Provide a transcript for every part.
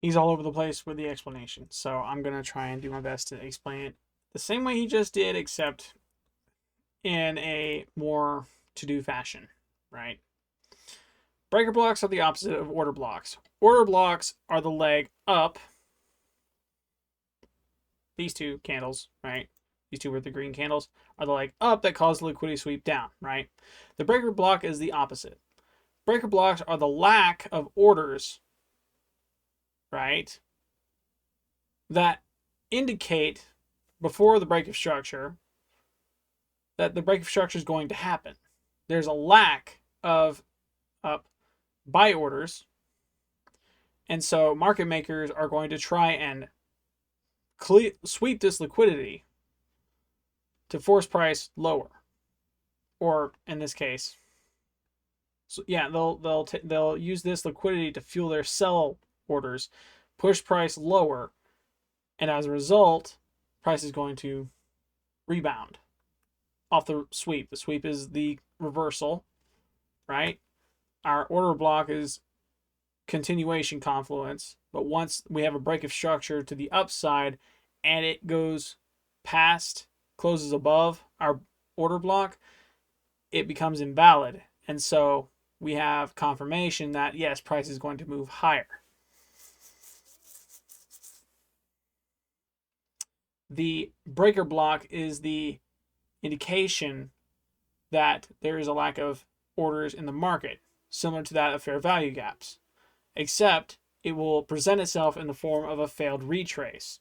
he's all over the place with the explanation. So I'm going to try and do my best to explain it the same way he just did, except in a more to-do fashion, right? Breaker blocks are the opposite of order blocks. Order blocks are the leg up. These two candles, right? These two with the green candles are the leg up that cause the liquidity sweep down, right? The breaker block is the opposite. Breaker blocks are the lack of orders, right, that indicate before the break of structure that the break of structure is going to happen. There's a lack of buy orders, and so market makers are going to try and sweep this liquidity to force price lower, or in this case, so yeah, they'll use this liquidity to fuel their sell orders, push price lower, and as a result, price is going to rebound off the sweep. The sweep is the reversal, right? Our order block is continuation confluence, but once we have a break of structure to the upside and it goes past, closes above our order block, it becomes invalid. And so we have confirmation that yes, price is going to move higher. The breaker block is the indication that there is a lack of orders in the market, similar to that of fair value gaps, except it will present itself in the form of a failed retrace.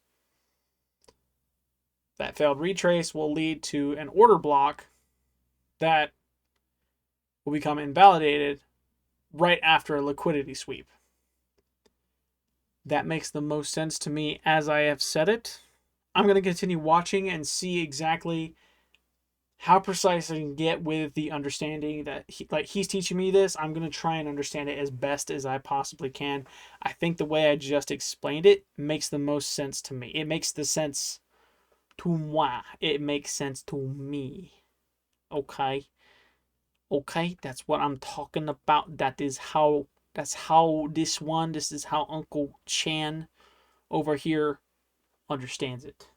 That failed retrace will lead to an order block that will become invalidated right after a liquidity sweep. That makes the most sense to me as I have said it. I'm going to continue watching and see exactly how precise I can get with the understanding that he's teaching me this. I'm going to try and understand it as best as I possibly can. I think the way I just explained it makes the most sense to me. It makes the sense to moi. It makes sense to me. Okay? Okay? That's what I'm talking about. That's how this is how Uncle Chan over here understands it.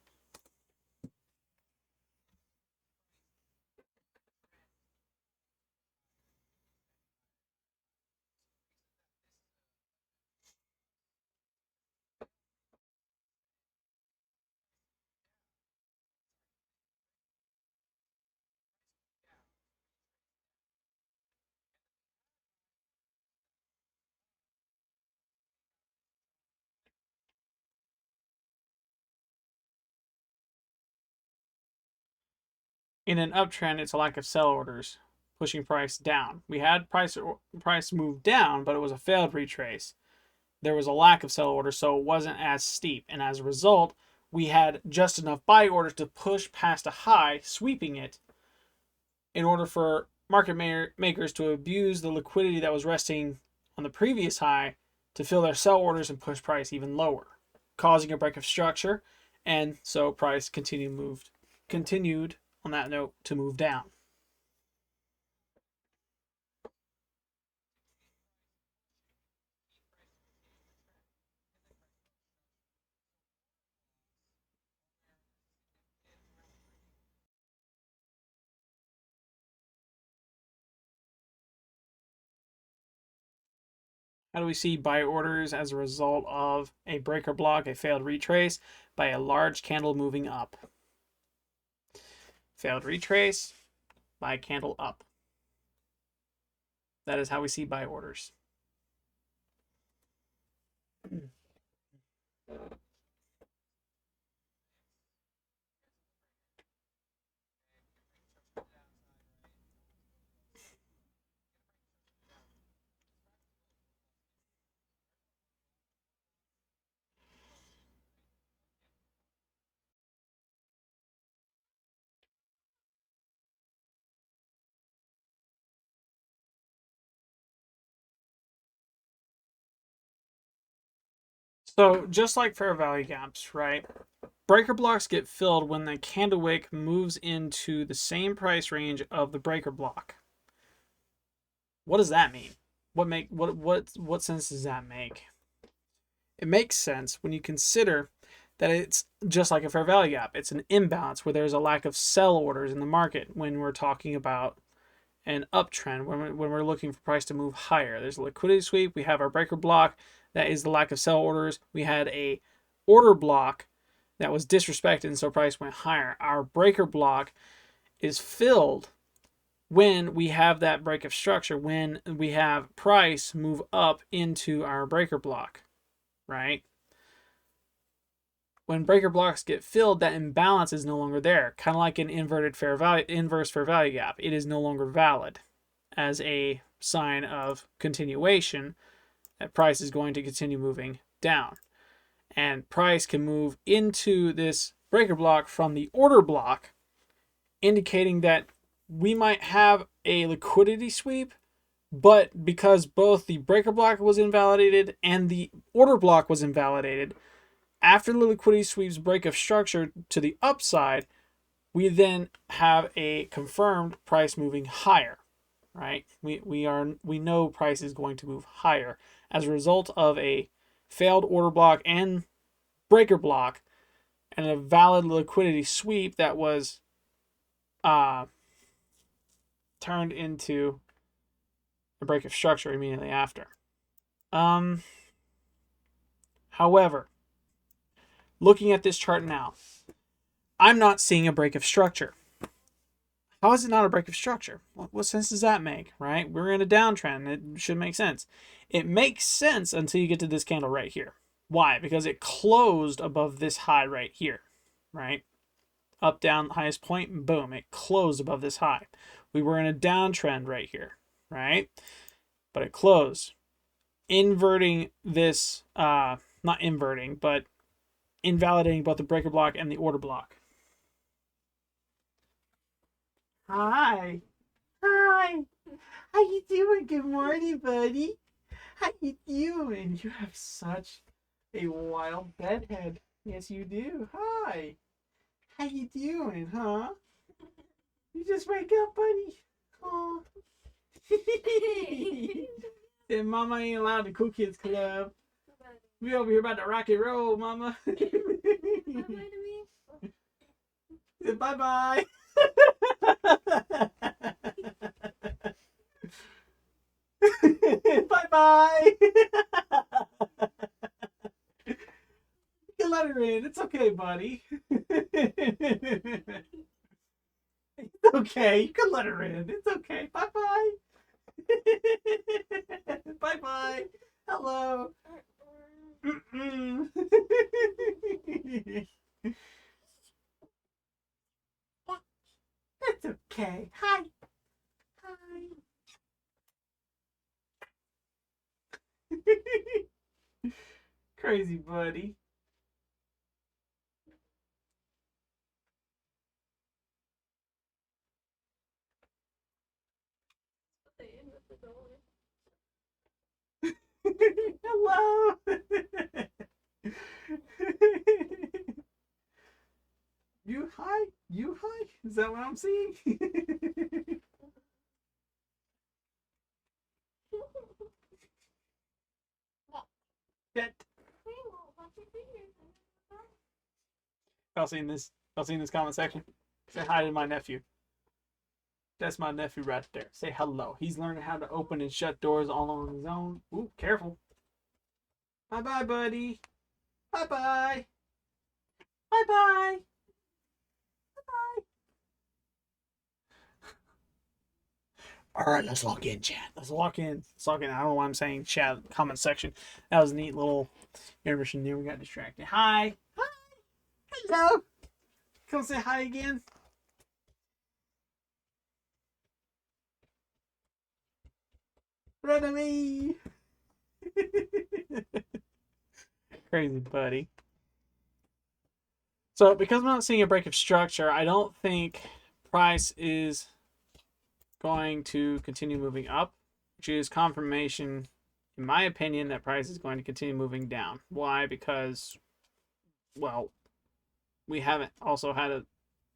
In an uptrend, it's a lack of sell orders pushing price down. We had price move down, but it was a failed retrace. There was a lack of sell orders, so it wasn't as steep, and as a result, we had just enough buy orders to push past a high, sweeping it, in order for market makers to abuse the liquidity that was resting on the previous high to fill their sell orders and push price even lower, causing a break of structure, and so price continued on that note to move down. How do we see buy orders as a result of a breaker block, a failed retrace, by a large candle moving up? Failed retrace by a candle up. That is how we see buy orders. So just like fair value gaps, right? Breaker blocks get filled when the candle wick moves into the same price range of the breaker block. What does that mean? What sense does that make? It makes sense when you consider that it's just like a fair value gap. It's an imbalance where there's a lack of sell orders in the market when we're talking about an uptrend, when we're looking for price to move higher. There's a liquidity sweep. We have our breaker block. That is the lack of sell orders. We had a order block that was disrespected, and so price went higher. Our breaker block is filled when we have that break of structure, when we have price move up into our breaker block, right? When breaker blocks get filled, that imbalance is no longer there. Kind of like an inverse fair value gap. It is no longer valid as a sign of continuation that price is going to continue moving down. And price can move into this breaker block from the order block, indicating that we might have a liquidity sweep, but because both the breaker block was invalidated and the order block was invalidated, after the liquidity sweeps break of structure to the upside, we then have a confirmed price moving higher, right? We know price is going to move higher as a result of a failed order block and breaker block and a valid liquidity sweep that was turned into a break of structure immediately after. However, looking at this chart now, I'm not seeing a break of structure. How is it not a break of structure? What sense does that make, right? We're in a downtrend. It should make sense. It makes sense until you get to this candle right here. Why? Because it closed above this high right here, right? Up, down, highest point, boom, it closed above this high. We were in a downtrend right here, right? But it closed. Inverting this, not inverting, but invalidating both the breaker block and the order block. Hi. Hi. How you doing? Good morning, buddy. How you doing? You have such a wild bedhead. Yes, you do. Hi. How you doing, huh? You just wake up, buddy. Aw. Said Mama ain't allowed to Cool Kids Club. We over here about to rock and roll, Mama. Said bye-bye. Bye-bye. You can let her in. It's okay, buddy. It's okay. You can let her in. It's okay. Bye-bye. Bye-bye. Hello. It's okay. Hi. Hi. Crazy buddy. Hello. You hi? You hi? Is that what I'm seeing? That. Y'all seen this? Y'all seen this comment section? Say hi to my nephew. That's my nephew right there. Say hello. He's learning how to open and shut doors all on his own. Ooh, careful. Bye-bye, buddy. Bye-bye. Bye-bye. Bye-bye. All right, let's log in, chat. Let's log in. Let's log in. I don't know why I'm saying chat comment section. That was a neat little intermission there. We got distracted. Hi. Hi. Hello. Come say hi again. Run to me. Crazy buddy. So because I'm not seeing a break of structure, I don't think price is going to continue moving up, which is confirmation, in my opinion, that price is going to continue moving down. Why? Because, well, we haven't also had a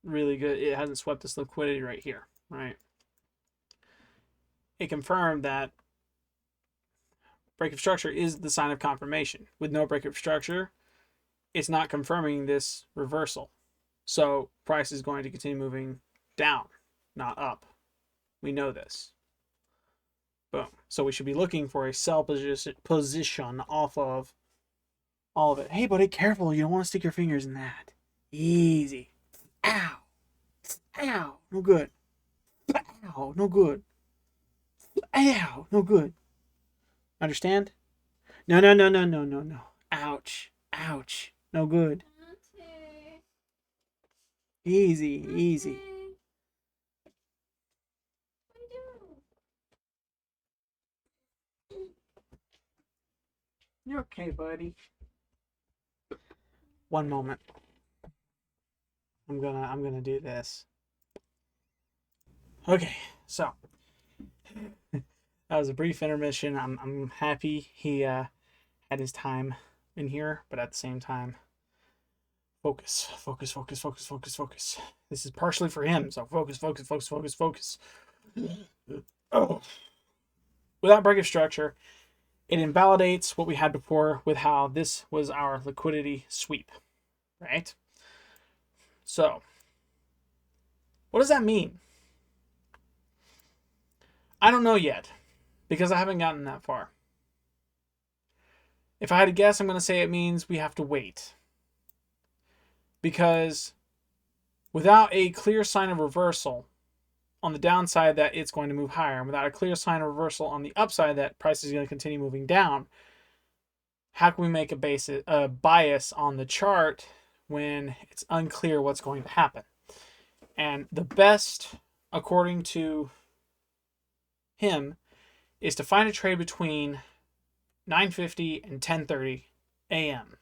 really good, it hasn't swept this liquidity right here, right? It confirmed that break of structure is the sign of confirmation. With no break of structure, it's not confirming this reversal. So price is going to continue moving down, not up. We know this. Boom. So we should be looking for a sell position off of all of it. Hey, buddy, careful. You don't want to stick your fingers in that. Easy. Ow. Ow. No good. Ow. No good. Ow. No good. Understand? No, no, no, no, no, no, no. Ouch. Ouch. No good. Easy. Easy. You're okay, buddy. One moment. I'm gonna do this. Okay, so that was a brief intermission. I'm happy he had his time in here, but at the same time, focus. This is partially for him, so focus. Oh. Without break of structure, it invalidates what we had before with how this was our liquidity sweep, right? So, what does that mean? I don't know yet, because I haven't gotten that far. If I had to guess, I'm going to say it means we have to wait. Because without a clear sign of reversal on the downside that it's going to move higher, and without a clear sign of reversal on the upside that price is going to continue moving down, how can we make a bias on the chart when it's unclear what's going to happen? And the best, according to him, is to find a trade between 9:50 and 10:30 a.m.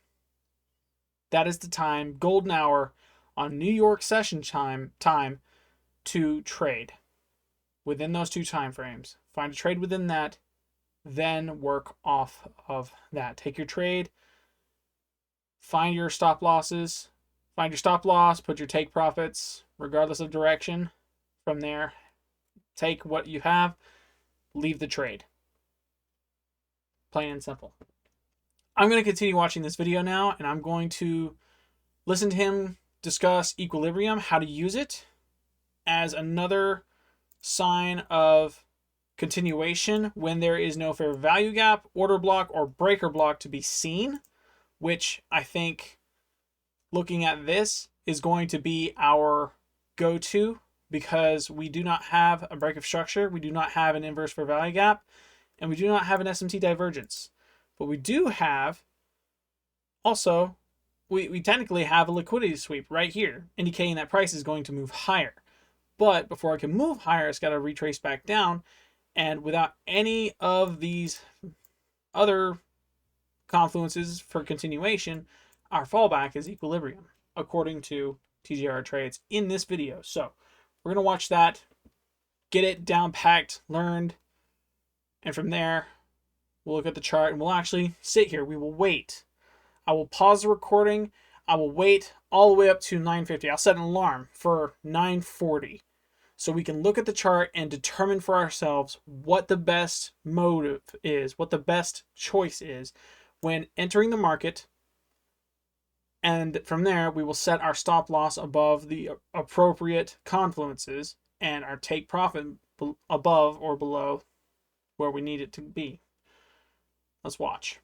That is the time, golden hour on New York session time to trade within those two time frames. Find a trade within that, then work off of that. Take your trade, find your stop losses, find your stop loss, put your take profits, regardless of direction. From there, take what you have, leave the trade. Plain and simple. I'm going to continue watching this video now, and I'm going to listen to him discuss equilibrium, how to use it as another sign of continuation when there is no fair value gap, order block, or breaker block to be seen, which I think, looking at this, is going to be our go-to because we do not have a break of structure, we do not have an inverse fair value gap, and we do not have an SMT divergence. But we do have, also, we technically have a liquidity sweep right here, indicating that price is going to move higher. But before I can move higher, it's got to retrace back down. And without any of these other confluences for continuation, our fallback is equilibrium, according to TGR Trades in this video. So we're going to watch that, get it down packed, learned, and from there, we'll look at the chart and we'll actually sit here. We will wait. I will pause the recording. I will wait all the way up to 9:50. I'll set an alarm for 9:40 so we can look at the chart and determine for ourselves what the best motive is, what the best choice is when entering the market. And from there, we will set our stop loss above the appropriate confluences and our take profit above or below where we need it to be. Let's watch.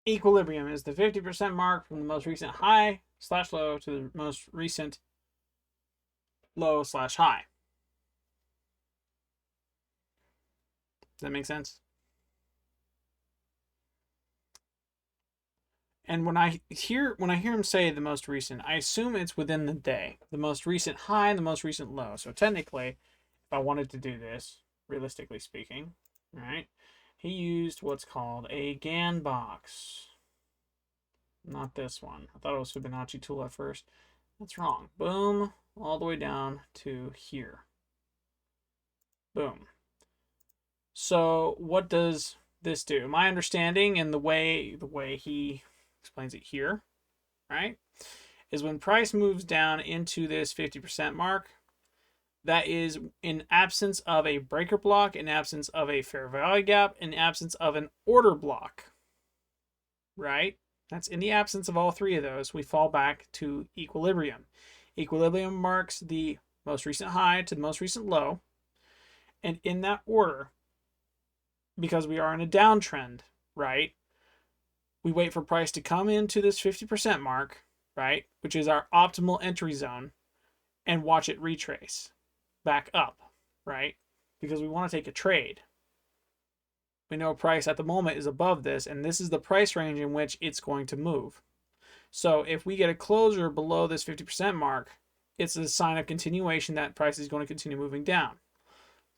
Equilibrium is the 50% mark from the most recent high/low to the most recent low/high. Does that make sense? And when I hear him say the most recent, I assume it's within the day. The most recent high and the most recent low. So technically, if I wanted to do this, realistically speaking, right, he used what's called a GAN box. Not this one. I thought it was Fibonacci tool at first. That's wrong. Boom, all the way down to here. Boom. So what does this do? My understanding and the way he explains it here, right, is when price moves down into this 50% mark, that is in absence of a breaker block, in absence of a fair value gap, in absence of an order block, right? That's in the absence of all three of those, we fall back to equilibrium. Equilibrium marks the most recent high to the most recent low, and in that order, because we are in a downtrend, right? We wait for price to come into this 50% mark, right? Which is our optimal entry zone, and watch it retrace back up, right? Because we want to take a trade. We know price at the moment is above this, and this is the price range in which it's going to move. So if we get a closure below this 50% mark, it's a sign of continuation that price is going to continue moving down.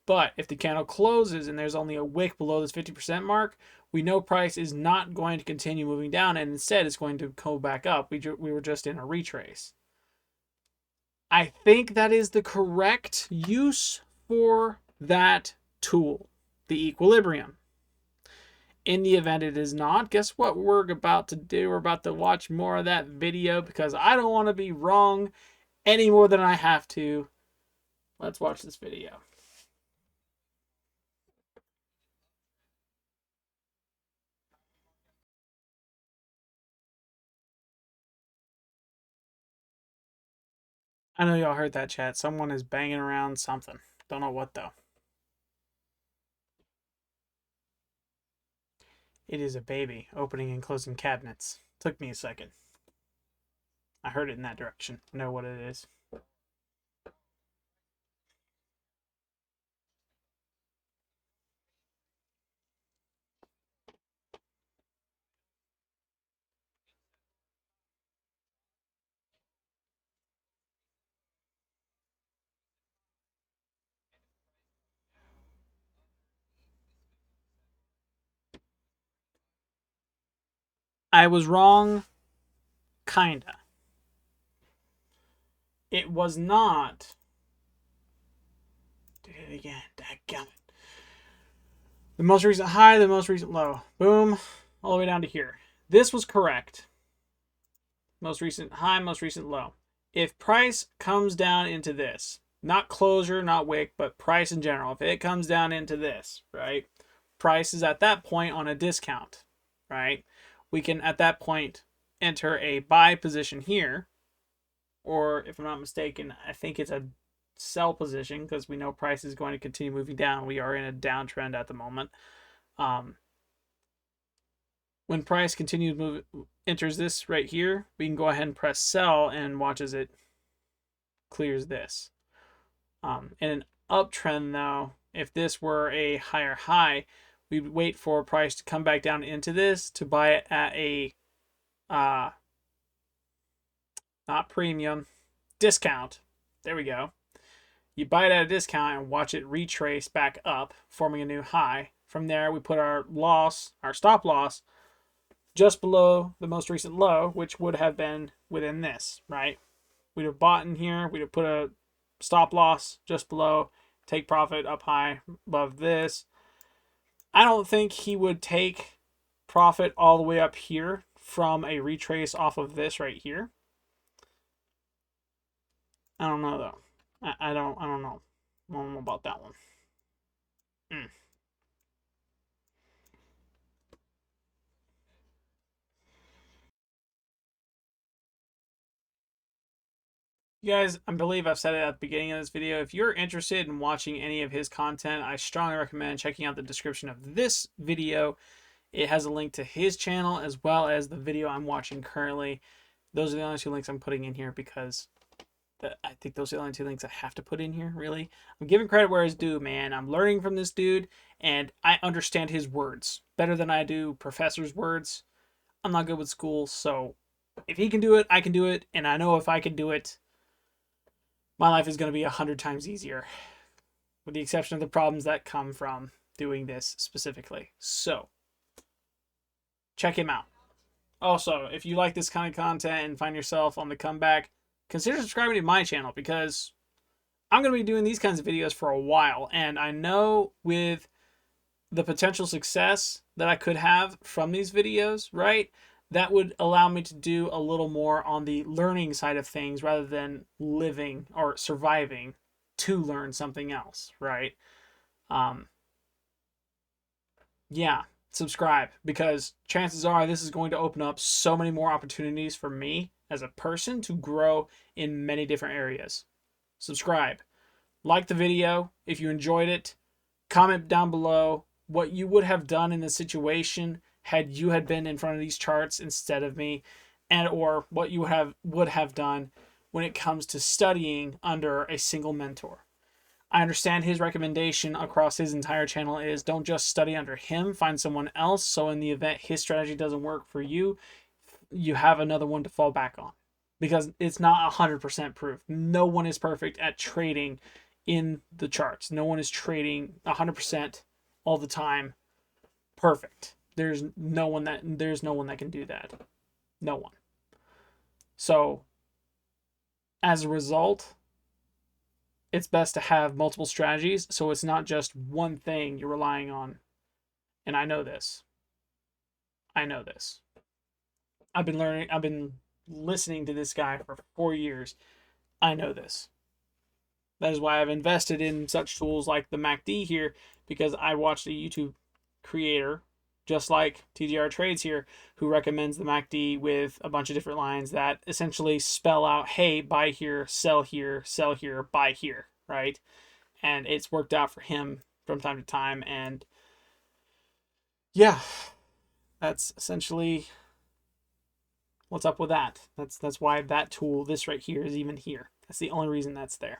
But if the candle closes and there's only a wick below this 50% mark, we know price is not going to continue moving down, and instead it's going to go back up. We were just in a retrace. I think that is the correct use for that tool, the equilibrium. In the event it is not, guess what we're about to do? We're about to watch more of that video because I don't want to be wrong any more than I have to. Let's watch this video. I know y'all heard that, chat. Someone is banging around something. Don't know what, though. It is a baby opening and closing cabinets. Took me a second. I heard it in that direction. I know what it is. I was wrong, kinda. It was not. Did it again. Dadgummit. The most recent high, the most recent low. Boom. All the way down to here. This was correct. Most recent high, most recent low. If price comes down into this, not closure, not wick, but price in general, if it comes down into this, right? Price is at that point on a discount, right? We can at that point enter a buy position here, or if I'm not mistaken, I think it's a sell position because we know price is going to continue moving down. We are in a downtrend at the moment. When price continues move, enters this right here, we can go ahead and press sell and watch as it clears this. In an uptrend, though, if this were a higher high, we'd wait for price to come back down into this to buy it at a not premium, discount. There we go. You buy it at a discount and watch it retrace back up, forming a new high. From there, we put our loss, our stop loss, just below the most recent low, which would have been within this, right? We'd have bought in here. We'd have put a stop loss just below, take profit up high above this. I don't think he would take profit all the way up here from a retrace off of this right here. I don't know though. I don't know. I don't know about that one. You guys, I believe I've said it at the beginning of this video. If you're interested in watching any of his content, I strongly recommend checking out the description of this video. It has a link to his channel as well as the video I'm watching currently. Those are the only two links I'm putting in here because I think those are the only two links I have to put in here, really. I'm giving credit where it's due, man. I'm learning from this dude, and I understand his words better than I do professors' words. I'm not good with school, so if he can do it, I can do it, and I know if I can do it, my life is going to be 100 times easier, with the exception of the problems that come from doing this specifically. So, check him out. Also, if you like this kind of content and find yourself on the comeback, consider subscribing to my channel because I'm going to be doing these kinds of videos for a while. And I know with the potential success that I could have from these videos, right? That would allow me to do a little more on the learning side of things rather than living or surviving to learn something else, right? Um, yeah, subscribe because chances are this is going to open up so many more opportunities for me as a person to grow in many different areas. Subscribe, like the video if you enjoyed it, comment down below what you would have done in the situation had you had been in front of these charts instead of me, and or what you would have done when it comes to studying under a single mentor. I understand his recommendation across his entire channel is don't just study under him, find someone else so in the event his strategy doesn't work for you, you have another one to fall back on. Because it's not 100% proof. No one is perfect at trading in the charts. No one is trading 100% all the time perfect. There's no one that can do that. No one. So as a result, it's best to have multiple strategies so it's not just one thing you're relying on. And I know this. I know this. I've been listening to this guy for 4 years. I know this. That is why I've invested in such tools like the MACD here, because I watched a YouTube creator, just like TGR Trades here, who recommends the MACD with a bunch of different lines that essentially spell out, hey, buy here, sell here, buy here, right? And it's worked out for him from time to time. And yeah, that's essentially what's up with that. That's why that tool, this right here, is even here. That's the only reason that's there.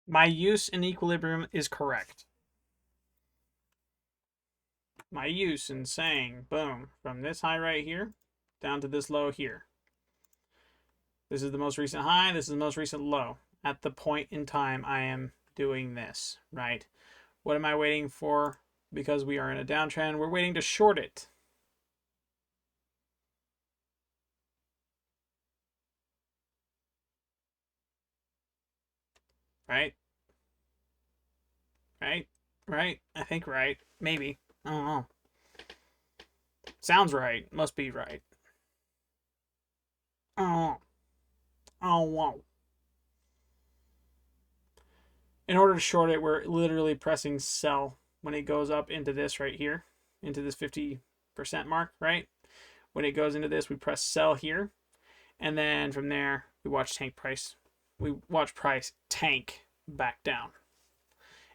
My use in equilibrium is correct. My use in saying, boom, from this high right here down to this low here. This is the most recent high, this is the most recent low. At the point in time I am doing this, right? What am I waiting for? Because we are in a downtrend, we're waiting to short it. Right? Right? Right? I think right. Maybe. I don't know. Sounds right. Must be right. Oh, oh, wow. In order to short it, we're literally pressing sell when it goes up into this right here, into this 50% mark, right? When it goes into this, we press sell here. And then from there, we watch price tank back down.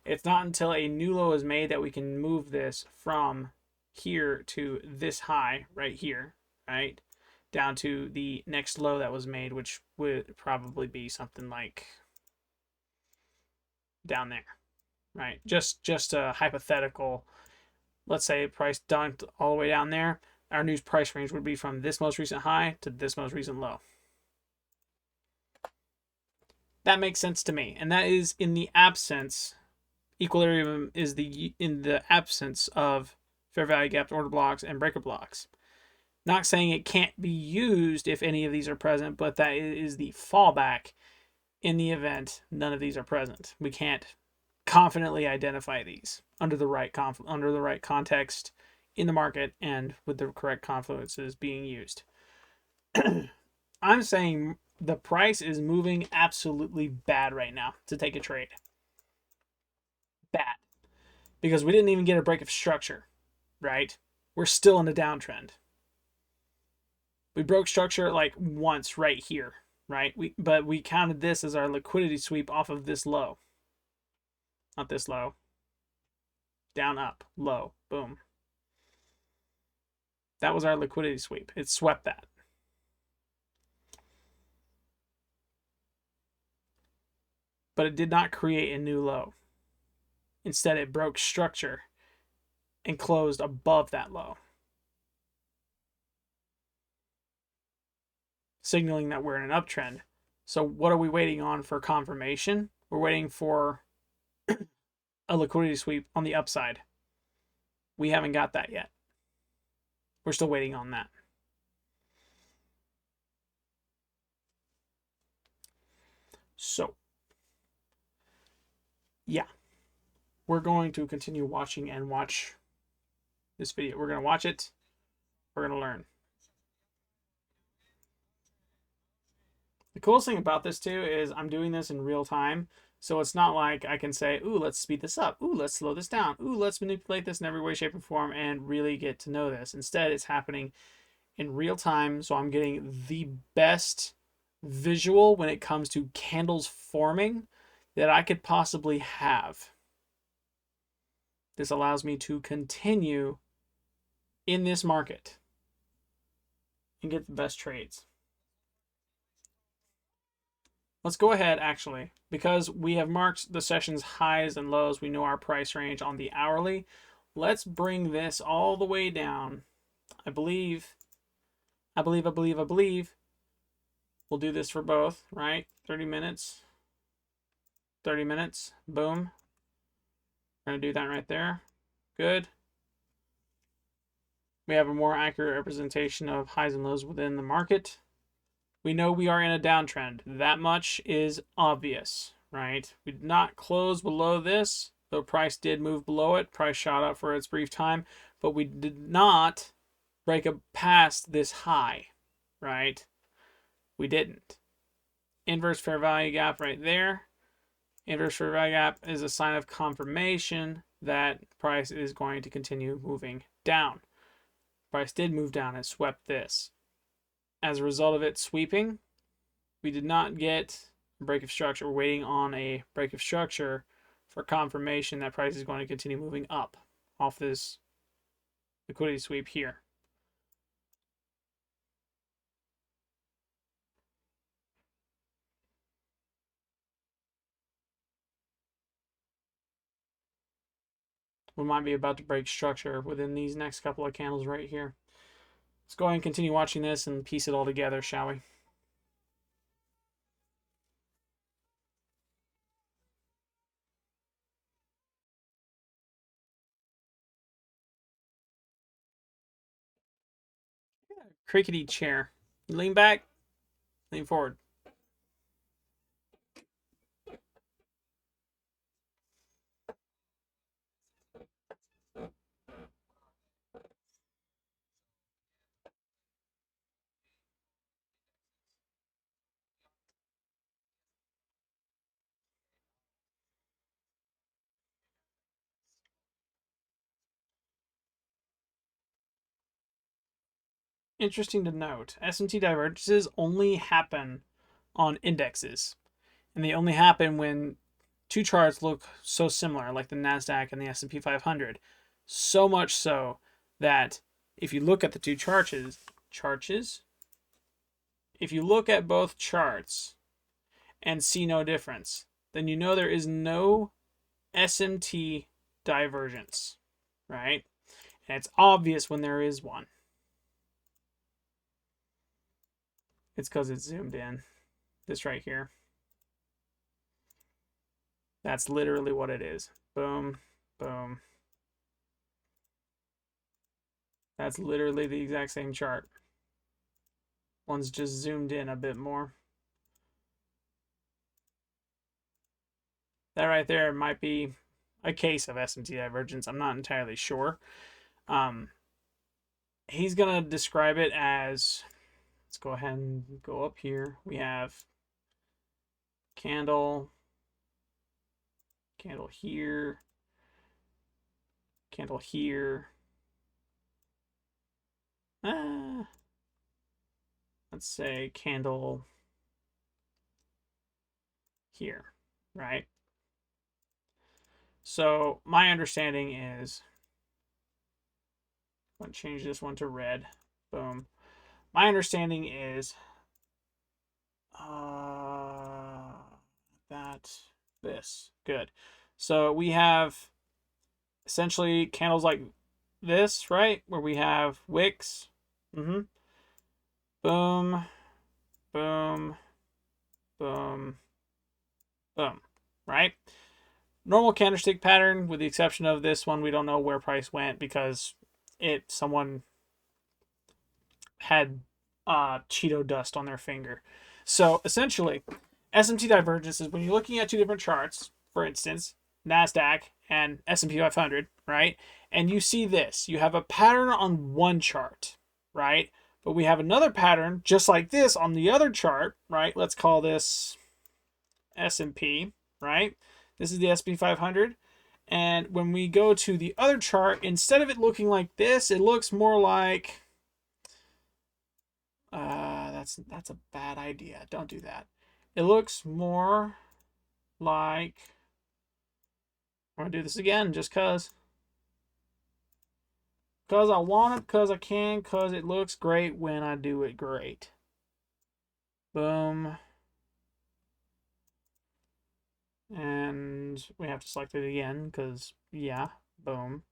It's not until a new low is made that we can move this from here to this high right here, right? Down to the next low that was made, which would probably be something like down there, right? Just a hypothetical. Let's say price dumped all the way down there. Our new price range would be from this most recent high to this most recent low. That makes sense to me, and that is in the absence. Equilibrium is in the absence of fair value gaps, order blocks, and breaker blocks. Not saying it can't be used if any of these are present, but that is the fallback in the event none of these are present. We can't confidently identify these under the right context in the market and with the correct confluences being used. I'm saying the price is moving absolutely bad right now to take a trade. Bad. Because we didn't even get a break of structure, right? We're still in a downtrend. We broke structure like once right here, right? But we counted this as our liquidity sweep off of this low. Not this low. Down, up, low, boom. That was our liquidity sweep. It swept that. But it did not create a new low. Instead, it broke structure and closed above that low, signaling that we're in an uptrend. So what are we waiting on for confirmation? We're waiting for a liquidity sweep on the upside. We haven't got that yet. We're still waiting on that. So, yeah, we're going to continue watching and watch this video. We're going to watch it. We're going to learn. The coolest thing about this too is I'm doing this in real time. So it's not like I can say, ooh, let's speed this up. Ooh, let's slow this down. Ooh, let's manipulate this in every way, shape, or form and really get to know this. Instead, it's happening in real time. So I'm getting the best visual when it comes to candles forming that I could possibly have. This allows me to continue in this market and get the best trades. Let's go ahead, actually, because we have marked the session's highs and lows. We know our price range on the hourly. Let's bring this all the way down. I believe. We'll do this for both, right? 30 minutes. 30 minutes. Boom. We're going to do that right there. Good. We have a more accurate representation of highs and lows within the market. We know we are in a downtrend. That much is obvious, right? We did not close below this, though price did move below it. Price shot up for its brief time, but we did not break past this high, right? We didn't. Inverse fair value gap right there. Inverse fair value gap is a sign of confirmation that price is going to continue moving down. Price did move down and swept this. As a result of it sweeping, we did not get a break of structure. We're waiting on a break of structure for confirmation that price is going to continue moving up off this liquidity sweep here. We might be about to break structure within these next couple of candles right here. Let's go ahead and continue watching this and piece it all together, shall we? Crickety chair. Lean back, lean forward. Interesting to note, SMT divergences only happen on indexes. And they only happen when two charts look so similar, like the NASDAQ and the S&P 500. So much so that if you look at the two if you look at both charts and see no difference, then you know there is no SMT divergence, right? And it's obvious when there is one. It's because it's zoomed in. This right here. That's literally what it is. Boom, boom. That's literally the exact same chart. One's just zoomed in a bit more. That right there might be a case of SMT divergence. I'm not entirely sure. He's going to describe it as, let's go ahead and go up here. We have candle, candle here, candle here. Let's say candle here, right? So my understanding is, I'm going to change this one to red. Boom. My understanding is this. Good. So we have essentially candles like this, right? Where we have wicks. Boom, boom, boom, boom, right? Normal candlestick pattern, with the exception of this one, we don't know where price went because someone had Cheeto dust on their finger. So essentially, SMT divergence is when you're looking at two different charts, for instance, NASDAQ and S&P 500, right? And you see this. You have a pattern on one chart, right? But we have another pattern just like this on the other chart, right? Let's call this S&P, right? This is the S&P 500. And when we go to the other chart, instead of it looking like this, it looks more like that's a bad idea. Don't do that. It looks more like, I'm gonna do this again just cause I want it, cause I can, cause it looks great when I do it great. Boom. And we have to select it again because yeah, boom.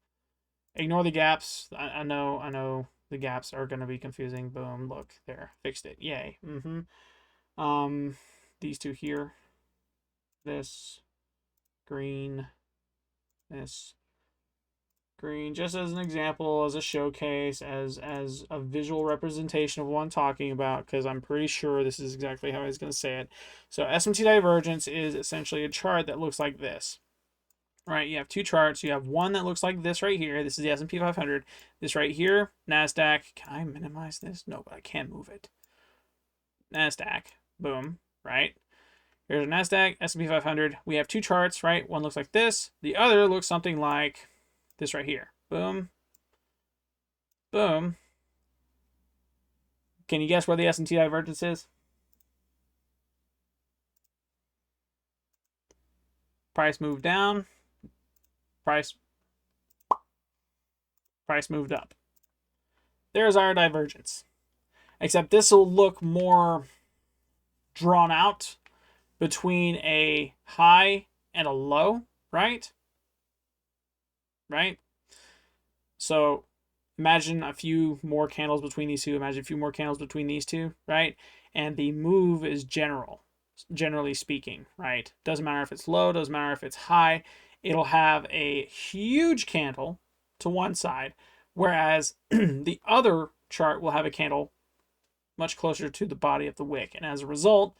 Ignore the gaps. I know the gaps are gonna be confusing. Boom, look there, fixed it. Yay. These two here. This green, this green, just as an example, as a showcase, as a visual representation of what I'm talking about, because I'm pretty sure this is exactly how I was going to say it. So SMT divergence is essentially a chart that looks like this. Right, you have two charts. You have one that looks like this right here. This is the S&P 500. This right here, NASDAQ. Can I minimize this? No, but I can move it. NASDAQ. Boom. Right? Here's a NASDAQ, S&P 500. We have two charts, right? One looks like this. The other looks something like this right here. Boom. Boom. Can you guess where the S&T divergence is? Price moved down. Price moved up. There's our divergence. Except this will look more drawn out between a high and a low, right? Right? So imagine a few more candles between these two. Imagine a few more candles between these two, right? And the move is generally speaking, right? Doesn't matter if it's low, doesn't matter if it's high. It'll have a huge candle to one side, whereas the other chart will have a candle much closer to the body of the wick. And as a result,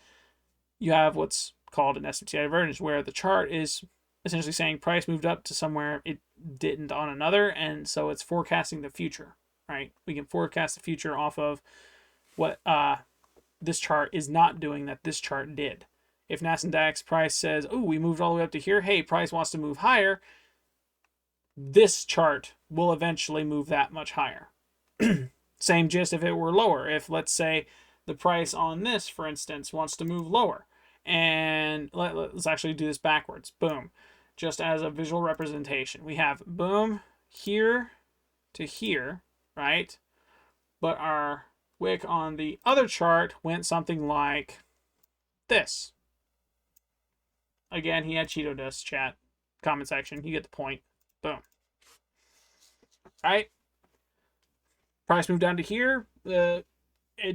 you have what's called an SMT divergence, where the chart is essentially saying price moved up to somewhere it didn't on another, and so it's forecasting the future, right? We can forecast the future off of what this chart is not doing that this chart did. If NASDAQ's price says, oh, we moved all the way up to here, hey, price wants to move higher, this chart will eventually move that much higher. Same just if it were lower. If, let's say, the price on this, for instance, wants to move lower, and let's actually do this backwards. Boom. Just as a visual representation. We have boom, here to here, right? But our wick on the other chart went something like this. Again, he had Cheeto dust, chat. Comment section. You get the point. Boom. All right. Price moved down to here. It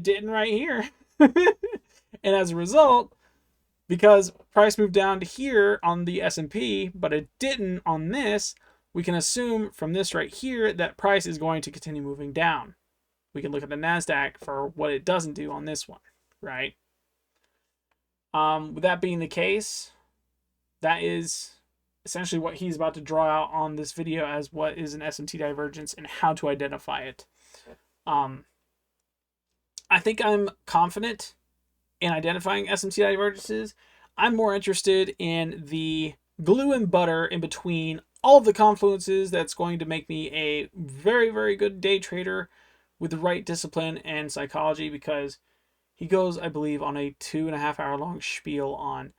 didn't right here. And as a result, because price moved down to here on the S&P, but it didn't on this, we can assume from this right here that price is going to continue moving down. We can look at the NASDAQ for what it doesn't do on this one, right? With that being the case, that is essentially what he's about to draw out on this video as what is an SMT divergence and how to identify it. I think I'm confident in identifying SMT divergences. I'm more interested in the glue and butter in between all of the confluences that's going to make me a very, very good day trader with the right discipline and psychology, because he goes, I believe, on a 2.5 hour long spiel on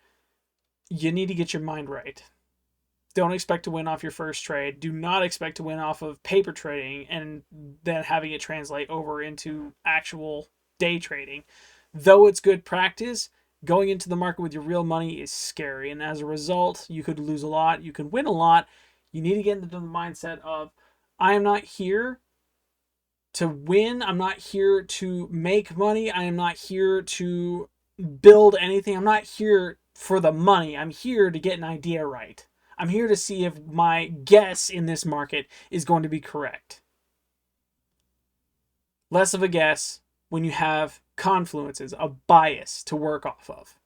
you need to get your mind right. Don't expect to win off your first trade. Do not expect to win off of paper trading and then having it translate over into actual day trading. Though it's good practice, going into the market with your real money is scary. And as a result, you could lose a lot. You could win a lot. You need to get into the mindset of, I am not here to win. I'm not here to make money. I am not here to build anything. I'm not here for the money. I'm here to get an idea right. I'm here to see if my guess in this market is going to be correct. Less of a guess when you have confluences, a bias to work off of.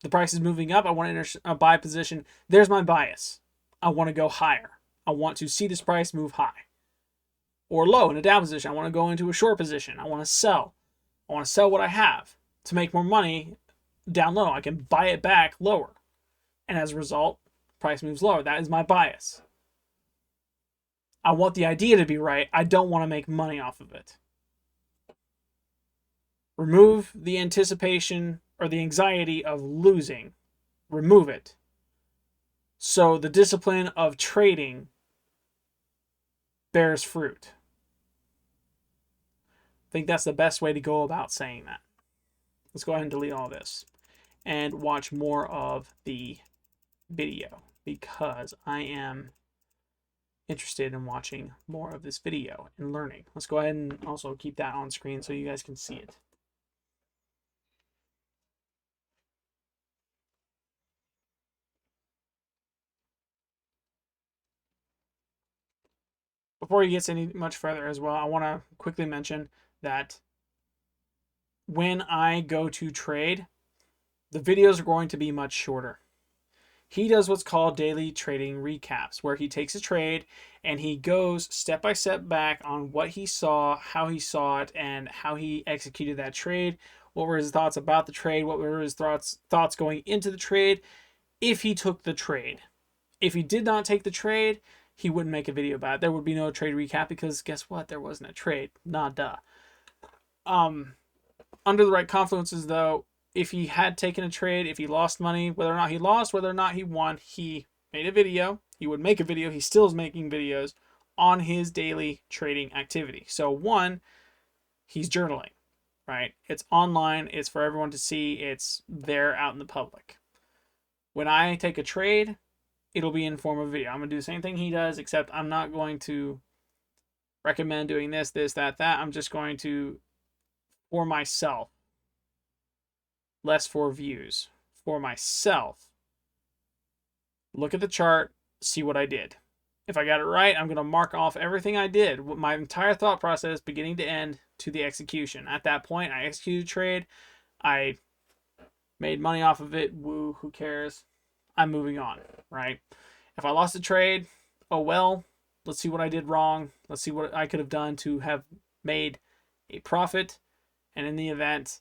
The price is moving up. I want to enter a buy position. There's my bias. I want to go higher. I want to see this price move high or low in a down position. I want to go into a short position. I want to sell. I want to sell what I have to make more money down low. I can buy it back lower. And as a result, price moves lower. That is my bias. I want the idea to be right. I don't want to make money off of it. Remove the anticipation or the anxiety of losing. Remove it. So the discipline of trading bears fruit. I think that's the best way to go about saying that. Let's go ahead and delete all this and watch more of the video because I am interested in watching more of this video and learning. Let's go ahead and also keep that on screen so you guys can see it. Before he gets any much further as well, I want to quickly mention that when I go to trade, the videos are going to be much shorter. He does what's called daily trading recaps, where he takes a trade and he goes step by step back on what he saw, how he saw it, and how he executed that trade. What were his thoughts about the trade? What were his thoughts going into the trade if he took the trade? If he did not take the trade, he wouldn't make a video about it. There would be no trade recap because guess what? There wasn't a trade. Nah, duh. Under the right confluences, though, if he had taken a trade, if he lost money, whether or not he lost, whether or not he won, he made a video. He would make a video. He still is making videos on his daily trading activity. So one, he's journaling, right? It's online. It's for everyone to see. It's there out in the public. When I take a trade, it'll be in form of video. I'm going to do the same thing he does, except I'm not going to recommend doing this, that. I'm just going to, for myself, less for views, for myself, look at the chart, see what I did. If I got it right, I'm going to mark off everything I did, my entire thought process, beginning to end, to the execution. At that point, I executed a trade. I made money off of it. Woo, who cares? I'm moving on, right? If I lost a trade, oh well, let's see what I did wrong. Let's see what I could have done to have made a profit. And in the event,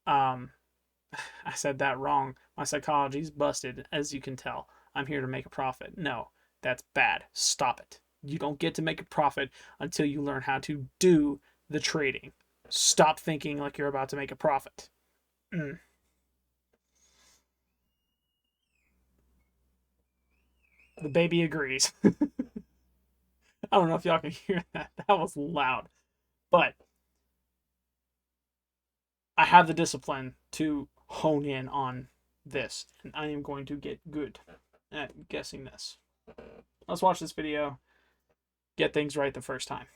I said that wrong. My psychology's busted, as you can tell. I'm here to make a profit. No, that's bad. Stop it. You don't get to make a profit until you learn how to do the trading. Stop thinking like you're about to make a profit. The baby agrees. I don't know if y'all can hear that. That was loud. But I have the discipline to hone in on this, and I am going to get good at guessing this. Let's watch this video, get things right the first time.